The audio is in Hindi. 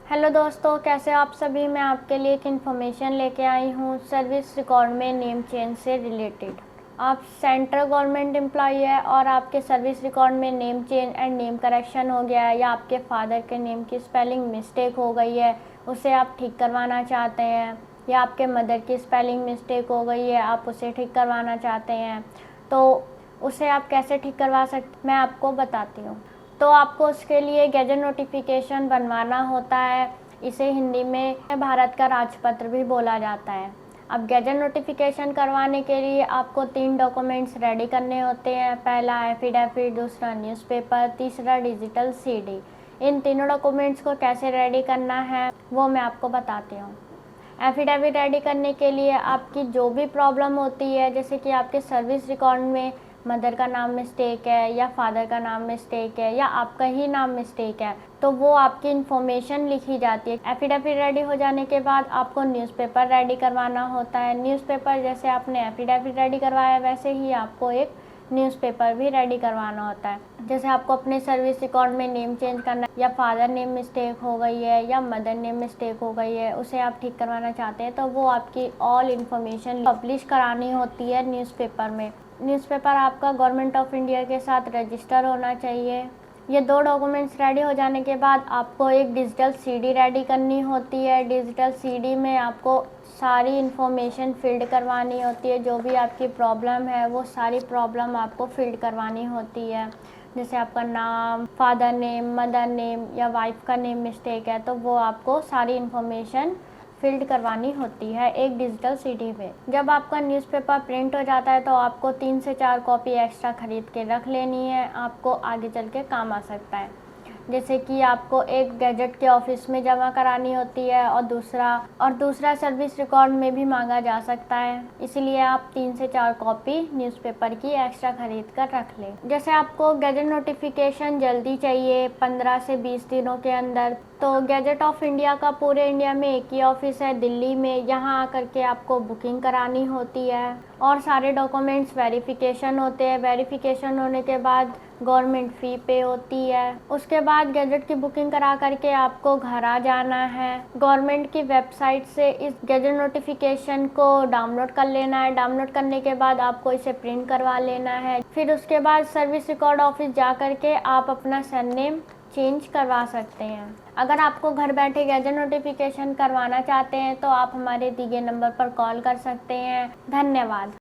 हेलो दोस्तों, कैसे आप सभी। मैं आपके लिए एक इन्फॉर्मेशन लेके आई हूँ सर्विस रिकॉर्ड में नेम चेंज से रिलेटेड। आप सेंट्रल गवर्नमेंट एम्प्लॉई है और आपके सर्विस रिकॉर्ड में name change and name correction हो गया है, या आपके फादर के नेम की स्पेलिंग मिस्टेक हो गई है, उसे आप ठीक करवाना चाहते हैं, या आपके मदर की स्पेलिंग मिस्टेक हो गई है, आप उसे ठीक करवाना चाहते हैं, तो उसे आप कैसे ठीक करवा सकते, मैं आपको बताती हूँ। तो आपको उसके लिए गैजेट नोटिफिकेशन बनवाना होता है। इसे हिंदी में भारत का राजपत्र भी बोला जाता है। अब गैजेट नोटिफिकेशन करवाने के लिए आपको 3 डॉक्यूमेंट्स रेडी करने होते हैं। पहला एफिडेविट, दूसरा न्यूज़पेपर, तीसरा डिजिटल सीडी। इन तीनों डॉक्यूमेंट्स को कैसे रेडी करना है वो मैं आपको बताती हूँ। एफिडेविट रेडी करने के लिए आपकी जो भी प्रॉब्लम होती है, जैसे कि आपके सर्विस रिकॉर्ड में मदर का नाम मिस्टेक है, या फादर का नाम मिस्टेक है, या आपका ही नाम मिस्टेक है, तो वो आपकी इन्फॉर्मेशन लिखी जाती है। एफिडेविट रेडी हो जाने के बाद आपको न्यूज़पेपर रेडी करवाना होता है। न्यूज़पेपर जैसे आपने एफिडेविट रेडी करवाया वैसे ही आपको एक न्यूज़पेपर भी रेडी करवाना होता है। जैसे आपको अपने सर्विस रिकॉर्ड में नेम चेंज करना है, या फादर नेम मिस्टेक हो गई है, या मदर नेम मिस्टेक हो गई है, उसे आप ठीक करवाना चाहते हैं, तो वो आपकी ऑल इन्फॉर्मेशन पब्लिश करानी होती है न्यूज़पेपर में। न्यूज़पेपर आपका गवर्नमेंट ऑफ इंडिया के साथ रजिस्टर होना चाहिए। ये 2 डॉक्यूमेंट्स रेडी हो जाने के बाद आपको एक डिजिटल सीडी रेडी करनी होती है। डिजिटल सीडी में आपको सारी इन्फॉर्मेशन फील्ड करवानी होती है। जो भी आपकी प्रॉब्लम है वो सारी प्रॉब्लम आपको फील्ड करवानी होती है। जैसे आपका नाम, फादर नेम, मदर नेम, या वाइफ का नेम मिस्टेक है, तो वो आपको सारी इन्फॉर्मेशन फील्ड करवानी होती है एक डिजिटल सीडी में। जब आपका न्यूज़पेपर प्रिंट हो जाता है तो आपको 3 से 4 कॉपी एक्स्ट्रा खरीद के रख लेनी है, आपको आगे चल के काम आ सकता है। जैसे कि आपको एक गैजेट के ऑफिस में जमा करानी होती है, और दूसरा सर्विस रिकॉर्ड में भी मांगा जा सकता है। इसलिए आप 3 से 4 कॉपी न्यूज़पेपर की एक्स्ट्रा खरीद कर रख लें। जैसे आपको गैजेट नोटिफिकेशन जल्दी चाहिए 15 से 20 दिनों के अंदर, तो गैजेट ऑफ इंडिया का पूरे इंडिया में एक ही ऑफिस है, दिल्ली में। यहाँ आकर के आपको बुकिंग करानी होती है और सारे डॉक्यूमेंट्स वेरिफिकेशन होते हैं। वेरिफिकेशन होने के बाद गवर्नमेंट फ़ी पे होती है। उसके बाद गैजेट की बुकिंग करा करके आपको घर आ जाना है। गवर्नमेंट की वेबसाइट से इस गैजेट नोटिफिकेशन को डाउनलोड कर लेना है। डाउनलोड करने के बाद आपको इसे प्रिंट करवा लेना है। फिर उसके बाद सर्विस रिकॉर्ड ऑफिस जा करके आप अपना सरनेम चेंज करवा सकते हैं। अगर आपको घर बैठे गैजेट नोटिफिकेशन करवाना चाहते हैं तो आप हमारे दिए गए नंबर पर कॉल कर सकते हैं। धन्यवाद।